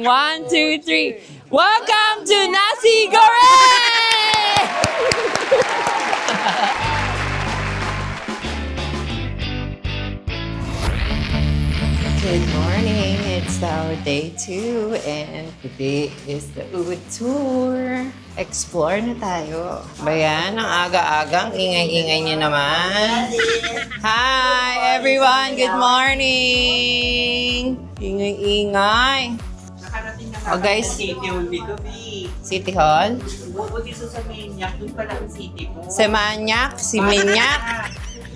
One, two, three. Welcome to Nasi Goreng! Good morning. It's our day 2 and today is the Ubud Tour. Explore na tayo. Bayan, ang aga-agang ingay-ingay niyo naman. Hi everyone, good morning. Ingay-ingay. Nakarating na Oh, guys. City Hall dito, B. City Hall. Bukod dito sa Manyak, doon pala ang City Hall. Si Manyak, si Minyak.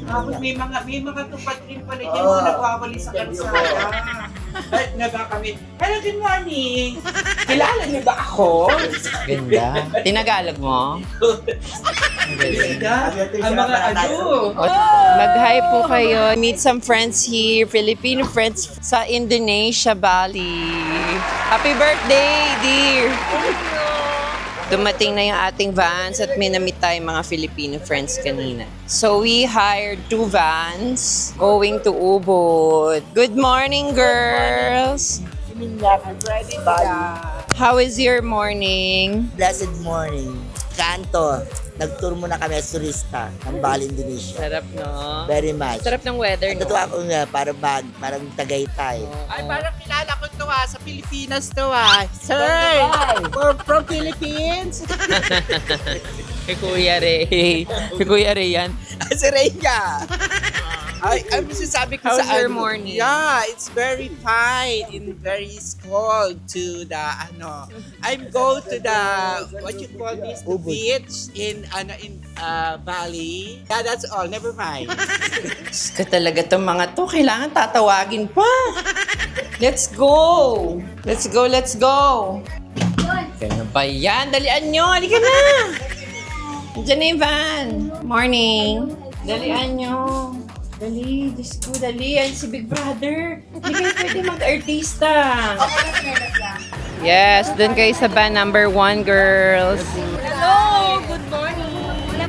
Tapos may mga tupat rin pala dyan na nagwawali sa kansada. At nagkakamit, hello, good morning! Kilala niyo ba ako? Ganda. Tinagalog mo? Ang mga ano. Mag-hi po kayo. Meet some friends here. Filipino friends sa Indonesia, Bali. Happy birthday, dear! Dumating na yung ating vans at may na-meet tayong mga Filipino friends kanina. So we hired 2 vans going to Ubud. Good morning, girls! How is your morning? Blessed morning. Kanto. Nag-tour muna kami sa turista ng Bali, Indonesia. Sarap, no? Very much. Sarap ng weather, no? Natuwa ko nga, parang Tagaytay. Ay, parang kilala ko to sa Pilipinas to Sir! From Philippines? Kay Kuya Ray. Kay Kuya Ray yan. Si Reyna! Ay, ang sinasabi ko How's sa your morning? Yeah, it's very fine and very cold to the I'm go to the what you call this the Ubud. beach in Bali. Yeah, that's all. Never mind. Ka talaga tong mga to. Kailangan tatawagin pa. Let's go. Let's go, let's go. Ganun pa yan. Dalian nyo. Halika na. Diyan na yung van. Morning. Dalian nyo. Dali. Diyos ko, dali. Yan si Big Brother. Hindi kayo pwede mag-artista. Yes, dun kayo sa van number 1, girls. Hello! Good morning!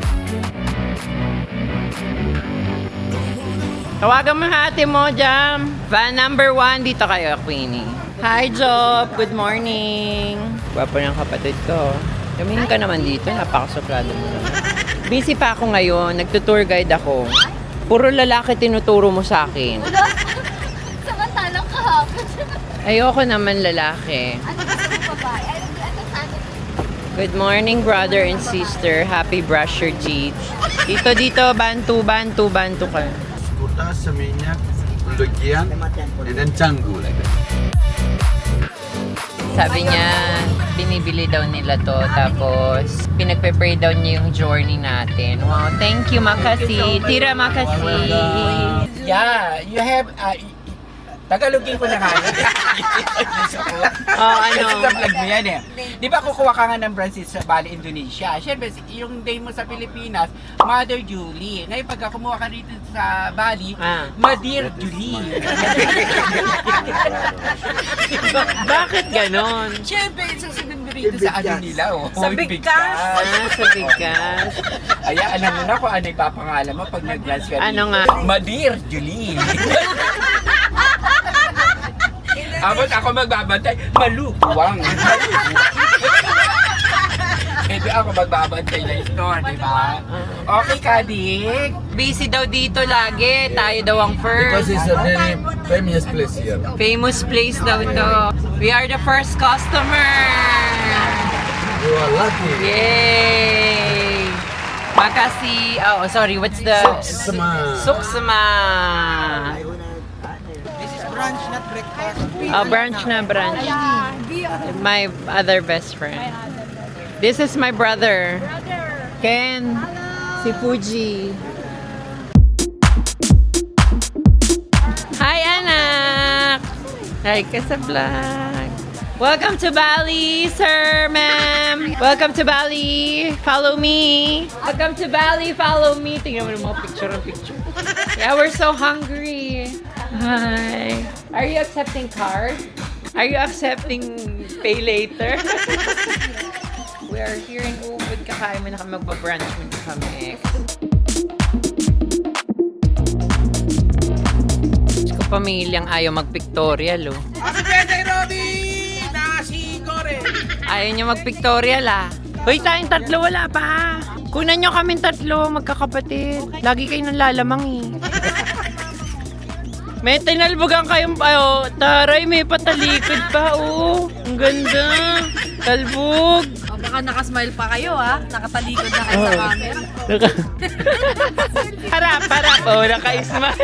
Tawagan mo hati mo, Jam. Van number 1, dito kayo, Queenie. Hi, Job. Good morning. Gwapo ng kapatid ko. Kamingin ka naman dito. Napakasuplado mo naman. Busy pa ako ngayon. Nagtutour guide ako. Puro lalaki tinuturo mo sa akin. Samantalang kahapon. Ayoko naman lalaki. Ano gusto mo babae? Ano sana? Good morning, brother and sister. Happy brush your teeth. Dito, bantu ka. Skuta, Seminyak, Legian, and then Canggu. Sabi niya, binibili daw nila to. Tapos, pinagpe-pray daw niya yung journey natin. Wow, thank you, Makasi. Tira, Makasi. Yeah, you have Tagalogin ko na nga. Oh, ano? Kasi sa vlog mo yan eh. Di ba kukuha ka nga ng branch sa Bali, Indonesia? Siyempre, yung day mo sa Pilipinas, Mother Julie. Ngayon, pagka kumuha ka rito sa Bali, Madir Julie. Bakit ganon? Siyempre, susunod mo rito sa ano nila, oh. Sa bigkas. Sa bigkas. Ay, alam mo na kung ano ipapangalan mo pag nag-branch ka Ano rito. nga? Madir Julie. Abot ako magbabantay, malubuwang. Ito ako magbabantay na store, di ba? Okay, Kadik. Busy daw dito lagi. Tayo daw ang Because first. it's a very famous place here. Famous place daw to. We are the first customer. You are lucky. Yay! Makasi. Oh, sorry. What's the... Suksma. Suksma. This is brunch, not breakfast. Oh, brunch na brunch. My other best friend. This is my brother. Ken. Si Fuji. Hi, anak! Hi ka sa vlog. Welcome to Bali, sir, ma'am. Welcome to Bali. Follow me. Welcome to Bali. Follow me. Tingnan mo yung mga picture. Yeah, we're so hungry. Hi. Are you accepting card? Are you accepting pay later? We are here in Ubud. Kakain mo na kami. Magpa-brunch mo na kami. Diyos ko, pamilyang ayaw mag-pictorial, oh. Happy birthday, Robin! Ayaw niyo mag-pictorial Hoy, tayong tatlo wala pa. Kunan niyo kaming tatlo, magkakapatid. Lagi kayo nang lalamang May tinalbogan kayong, taray, may patalikod pa, Ang ganda. Talbog. Baka nakasmile pa kayo nakatalikod na kayo sa camera. Harap. Naka-smile.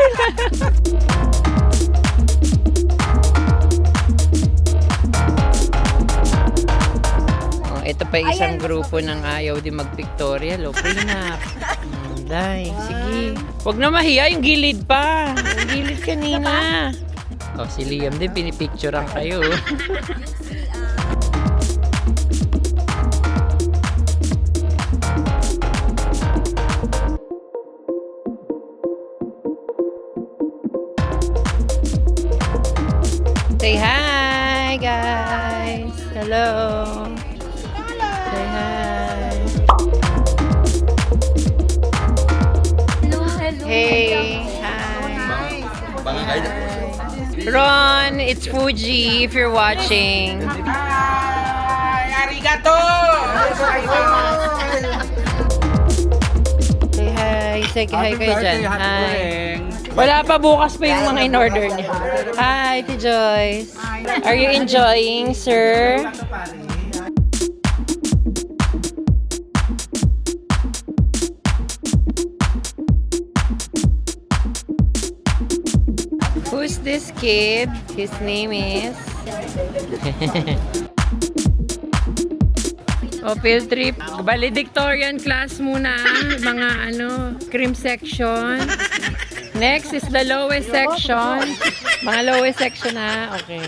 Ito pa isang grupo ng ayaw din mag-pictorial. Prenup. Day, sige. Huwag na mahiya, yung gilid pa. Yung gilid kanina. Si Liam din, pinipicturean kayo. Say hi, guys. Hello. Say hi. Hey, hi. Ron, it's Fuji if you're watching. Hi! Arigato! Say hi. Say hi kayo dyan. Hi. Wala pa, bukas pa yung mga in-order niya. Hi, Ate Joyce. Are you enjoying, sir? Who's this kid? His name is... field trip. Valedictorian class muna. Mga cream section. Next is the lowest section. Mga lowest section Okay.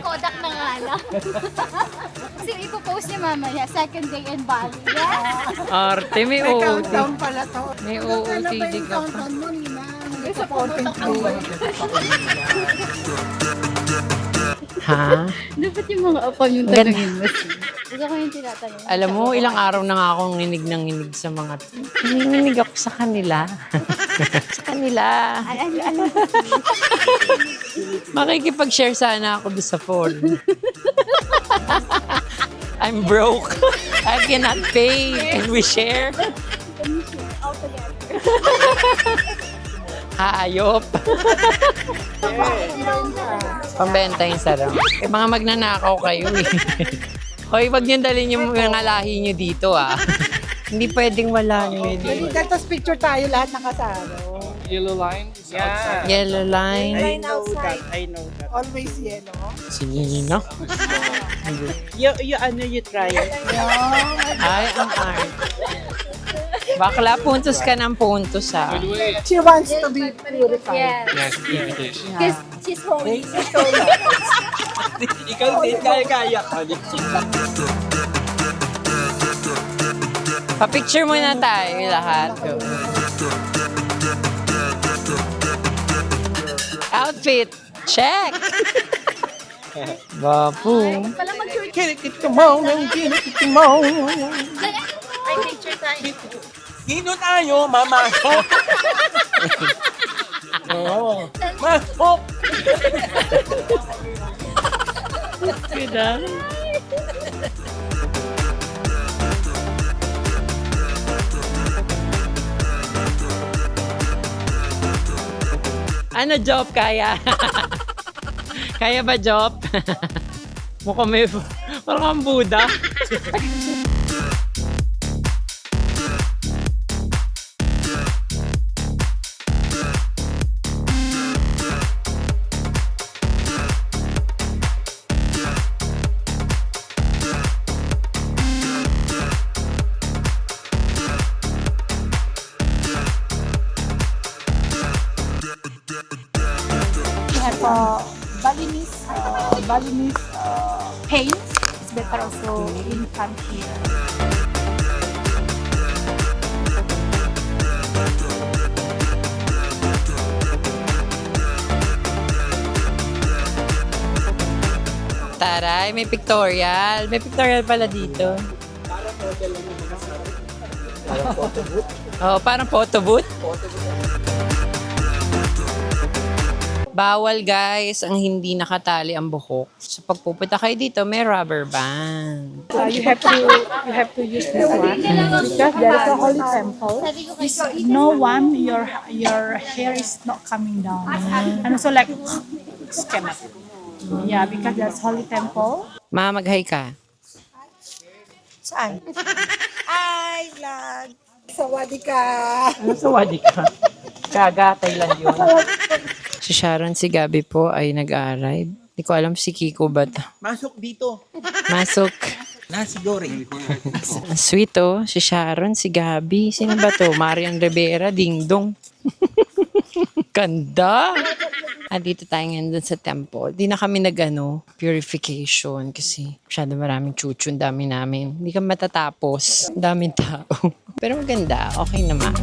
Kodak na nga lang. Kasi ipopost niya mamaya, second day in Bali. Yeah? Arte, may OOT. pala to. May OOTD ka pa. Countdown mo, Nina. Sa pumunta ko. Ha? Dapat yung mga upon yung tanongin mo. Gusto ko yung tinatanong. Alam mo, ilang araw na nga akong nginig sa mga... Nanginginig ako sa kanila. Sa kanila. Makikipag-share sana ako doon sa phone. I'm broke. I cannot pay. Can we share? Hayop. Pambenta yung sarap. Mga magnanakaw kayo Hoy, wag niyo dalhin yung mga lahi niyo dito Hindi pwedeng wala niyo dito. Tapos picture tayo lahat nakasaro. Yellow line is outside. Yellow line. I know that. Always yellow. Sino? You try it. Ay, ang art. Bakla, puntos ka ng puntos She wants to be purified. Yes. Yes, Because she's holy. Ikaw din, kaya ka. Pa-picture muna tayo lahat. Outfit. Check. Bapo. Come on. Ay, picture tayo. Sino tayo, mama? Masok! Ganda. Ano, Job? Kaya? Kaya ba, Job? Mukhang may... Parang ang Buddha. Balinese paints. It's better also in country. Taray, may pictorial. May pictorial pala dito. Parang photo booth? Oo, parang photo booth. Bawal guys ang hindi nakatali ang buhok. So pag pupunta kayo dito, may rubber band. You have to use this one because there is a holy temple. No one, your hair is not coming down. And also like cannot. Yeah, because there's holy temple. Ma, mag-hi ka. Saan? Hi, vlog. Sawadee ka. Ano sawadi ka? Kagatay lang yun. Si Sharon, si Gabi po ay nag-arrive. Hindi ko alam si Kiko ba. Masok dito. Masok. Nasi goreng. Ang sweet oh. Si Sharon, si Gabi. Sino ba to? Marian Rivera, Ding Dong. Ganda! Dito tayo ngayon dun sa temple. Di na kami purification kasi masyado maraming chuchun, dami namin. Hindi kami matatapos. Daming tao. Pero maganda. Okay naman.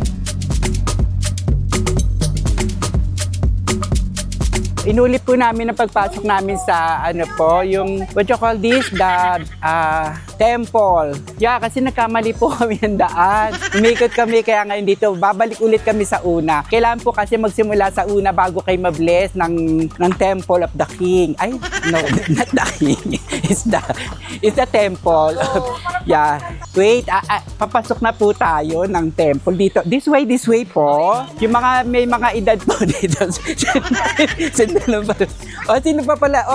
Inulit po namin ang pagpasok namin sa yung what you call this, the temple. Yeah, kasi nagkamali po kami ng daan. Umikot kami kaya ngayon dito, babalik ulit kami sa una. Kailangan po kasi magsimula sa una bago kayo ma-bless ng Temple of the King. Ay, no, not the King. It's the temple. Yeah. Wait, papasok na po tayo ng temple dito. This way po. Yung may mga edad po dito. Oh, sino pa pala?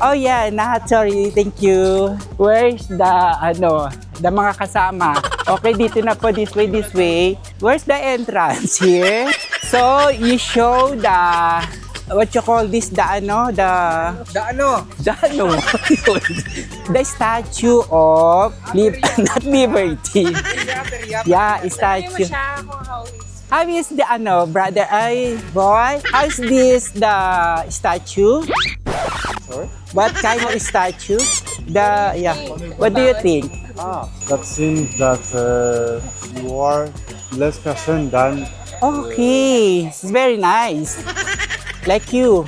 Oh yeah, sorry, thank you. Where's the mga kasama? Okay, dito na po, this way. Where's the entrance here? So, you show what you call this, the statue of, not liberty. Yeah, statue. How is the brother? Boy, how is this the statue? Sorry? What kind of statue? What do you think? That seems that you are less person than Okay, it's very nice. Like you.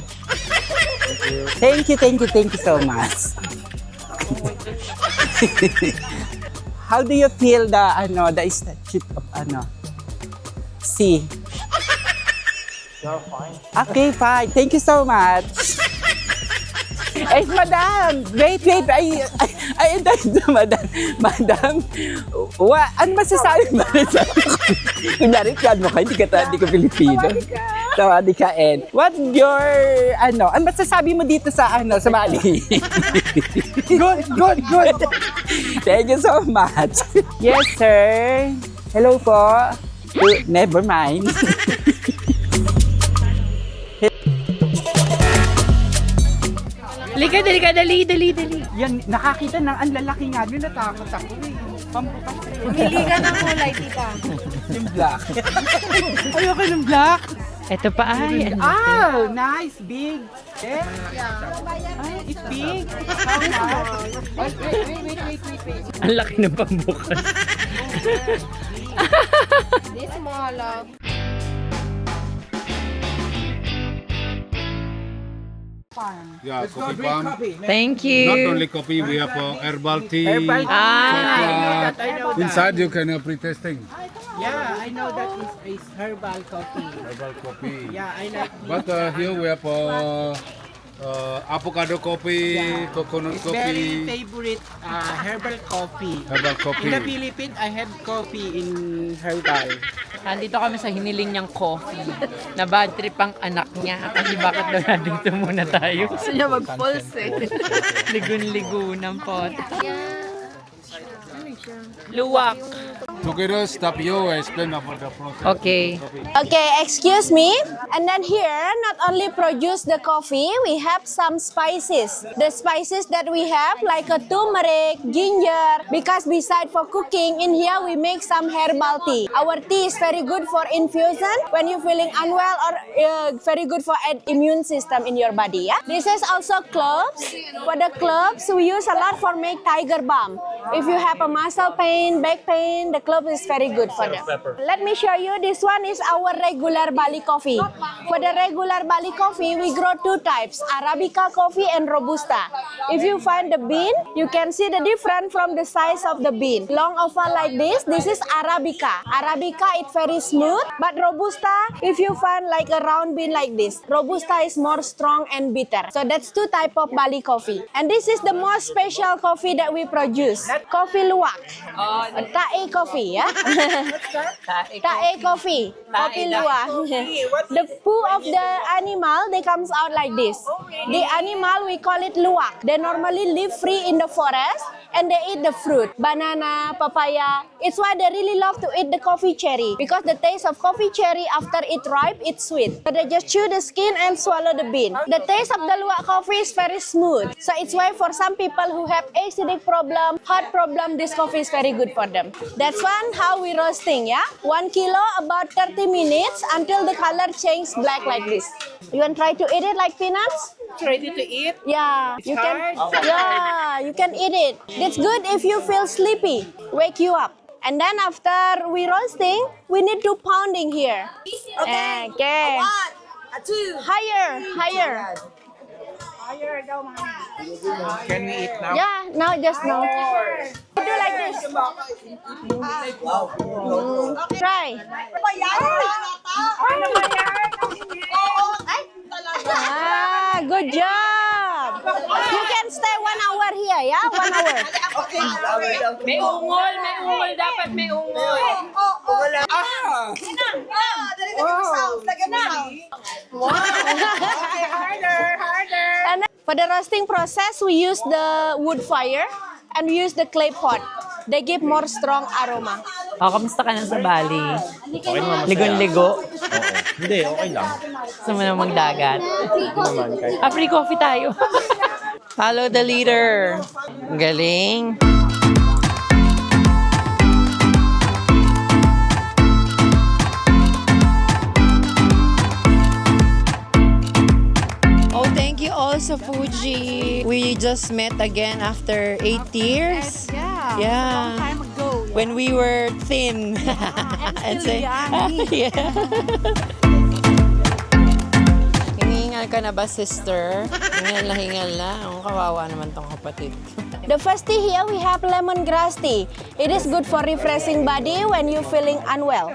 Thank you so much. How do you feel the statue of See. you're fine. Okay, fine. Thank you so much. Eh, madam! Wait! Madam! Ano masasabi mo? Kunyari, mo ka, hindi ka Pilipino. Tawadi ka, and what's your, ano masasabi mo dito sa, sa Bali? Good! Thank you so much. Yes, sir. Hello po. Never mind. Halika, dali. Yan, nakakita ng ang lalaki nga doon, natakot ako eh. Pambukas eh. Pili ka ng kulay, tita. Yung black. Ayoko ng black. Ito pa ay. Oh, nice, big. It's big. Wait. Ang laki ng pambukas. This small. Yeah, coffee bomb. Thank you. Not only coffee, we have herbal tea. Ah. chocolate. Inside you can pre-testing. Yeah, I know that is herbal coffee. Herbal coffee. Yeah, I like it. But here we have avocado coffee, coconut It's very coffee, favorite herbal coffee. herbal In the coffee. Philippines, I have coffee in herbal. Nandito kami sa hiniling niyang coffee. Na bad trip ang anak niya. Kasi bakit daw nandito muna tayo? Gusto niya mag-pulse eh. Ligun-ligo ng pot. Luwak. Together, stop you explain about the process. Okay. Okay, excuse me. And then here, not only produce the coffee, we have some spices. The spices that we have, like a turmeric, ginger, because beside for cooking, in here we make some herbal tea. Our tea is very good for infusion when you're feeling unwell or very good for immune system in your body. Yeah. This is also cloves. For the cloves, we use a lot for make tiger balm. If you have a muscle muscle pain, back pain, the clove is very good for them. Let me show you. This one is our regular Bali coffee. For the regular Bali coffee, we grow two types, Arabica coffee and Robusta. If you find the bean, you can see the difference from the size of the bean. Long oval like this is Arabica. Arabica is very smooth, but Robusta, if you find like a round bean like this, Robusta is more strong and bitter. So that's two type of Bali coffee. And this is the most special coffee that we produce. Coffee luwak. Tae coffee, yeah? Tae coffee. Coffee luwak. The poo of the animal, they comes out like this. The animal, we call it luwak. They normally live free in the forest and they eat the fruit. Banana, papaya. It's why they really love to eat the coffee cherry. Because the taste of coffee cherry after it ripe, it's sweet. So they just chew the skin and swallow the bean. The taste of the luwak coffee is very smooth. So it's why for some people who have acidic problem, heart problem, this coffee is very good for them. That's one how we roasting, yeah? 1 kilo, about 30 minutes until the color change black like this. You want to try to eat it like peanuts? Ready to eat? Yeah, you can. Yeah, you can eat it. It's good if you feel sleepy. Wake you up. And then after we roasting, we need to pounding here. Okay. Higher. Can we eat now? Yeah, now just now. Do like this. Try. Ah, good job. You can stay 1 hour here, yeah? 1 hour. May ungol dapat may ungol. And then for the roasting process, we use the wood fire and we use the clay pot. They give more strong aroma. Kamusta ka na sa Bali? Ligon-ligo. Hindi, okay lang. Gusto mo na magdagat? Free coffee tayo. Follow the leader. Ang galing. Oh, thank you also, Fuji. We just met again after 8 years. Yeah. Long time ago. When we were thin. And still young. Yeah. Hingal ka na ba, sister? Hingal na. Ang kawawa naman tong kapatid. The first tea here, we have lemongrass tea. It is good for refreshing body when you're feeling unwell.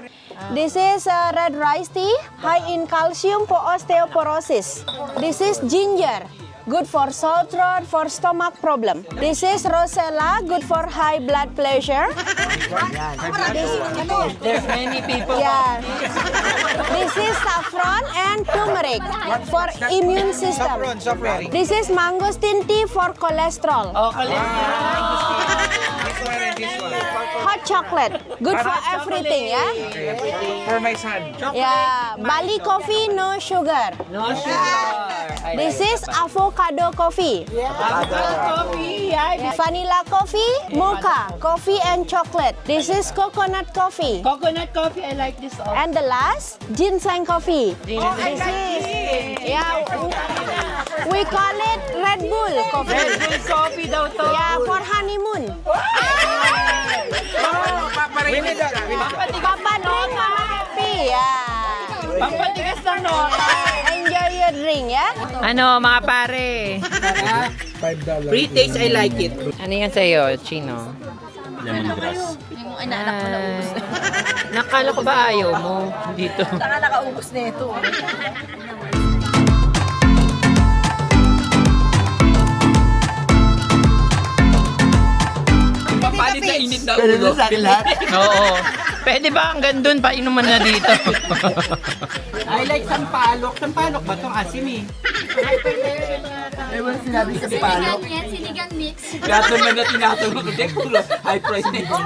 This is red rice tea, high in calcium for osteoporosis. This is ginger, good for sore throat, for stomach problem. This is rosella, good for high blood pressure. There's many people. Yeah. This is saffron and turmeric for immune system. This is mangosteen tea for cholesterol. Oh, Hot chocolate, good for everything, yeah? For my son. Yeah, Bali coffee, no sugar. No sugar. This is avocado coffee. Coffee. Vanilla coffee, mocha, coffee and chocolate. This is coconut coffee. Coconut coffee, I like this also. And the last, ginseng coffee. This is, yeah, we call it Red Bull coffee. Red Bull coffee daw to. Yeah, for honeymoon. Papa drink, mama happy. Yeah. Pampatigas ng nota. Enjoy your drink, yeah? Ano, mga pare? $5. Free taste, I like it. Ano yan sa'yo, Chino? Lemongrass. Yung inanak mo na ubus. Nakala ko ba ayaw mo dito? Saka nakaubos na ito. Papalit na init na ulo. Oo. Pwede ba hanggang doon pa inuman na dito? I like sampalok. Sampalok ba itong asim eh? Ewan sinabi sa Sinigang yan, sinigang mix. Gato man na tinatulog ko. Dekulo, high price na yun.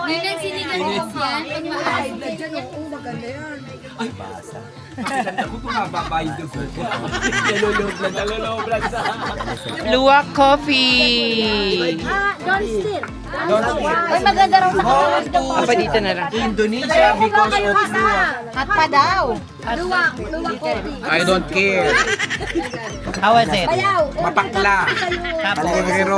Yun ang sinigang mix yan. Pag mahal. Ay, basa. Ako bumababayad yung buko. Nalulog lang sa... Luwak coffee. Don't steal. Ay, maganda raw Apa dito na lang. Indonesia because of Hot pa daw. I don't care. How was it? Mapakla. Pero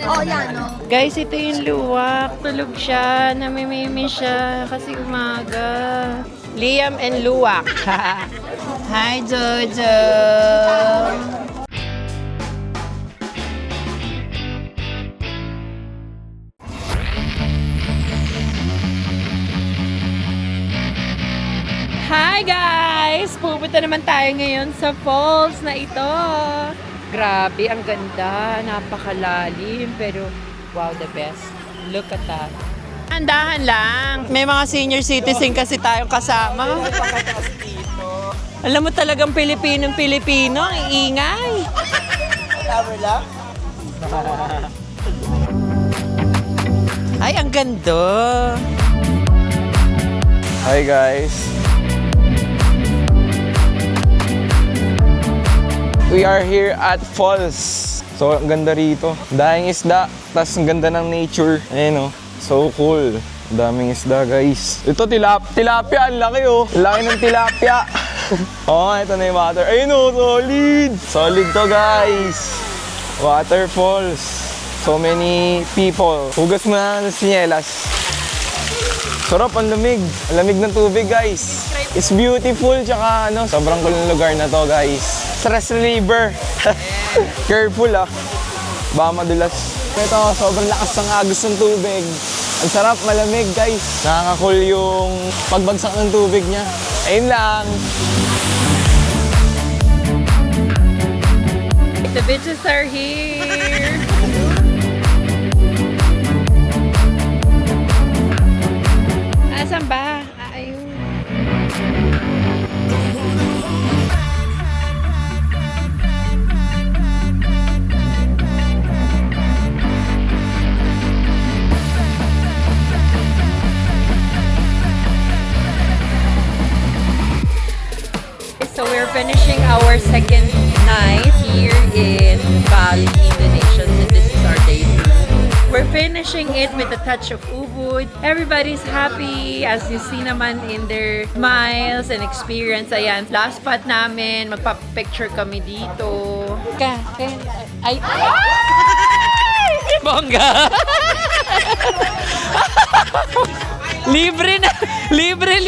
Oh, yan, no? Guys, ito yung luwak. Tulog siya. Namimimi siya kasi umaga. Liam and Luwak. Hi, Jojo! Hi guys! Pupunta naman tayo ngayon sa falls na ito. Grabe, ang ganda. Napakalalim. Pero, wow, the best. Look at that. Andahan lang. May mga senior citizen kasi tayong kasama. Alam mo talagang Pilipinong-Pilipino. Ang ingay. Ay, ang ganda. Hi guys! We are here at Falls. So, ang ganda rito. Dahing isda, tas ang ganda ng nature. Ayun oh, so cool. Ang daming isda guys. Ito tilapia, ang laki oh. Ang laki ng tilapia. Oh, ito na yung water. Ayun oh, solid! Solid to guys. Waterfalls. So many people. Hugas mo na ng sinyelas. Sarap, ang lamig. Ang lamig ng tubig, guys. It's beautiful, tsaka sobrang cool ng lugar na to, guys. Stress reliever. Careful, baka madulas. Ito, sobrang lakas ng agos ng tubig. Ang sarap, malamig, guys. Nakaka-cool yung pagbagsak ng tubig niya. Ayun lang. The bitches are here. Asan ba? Ayun. So we're finishing our second night here in Bali, Indonesia. So this is our day 2. We're finishing it with a touch of Ubud. Everybody's happy, as you see naman in their smiles and experience. Ayan, last spot namin, magpa-picture kami dito. Ay! Bongga! Libre na! Libre!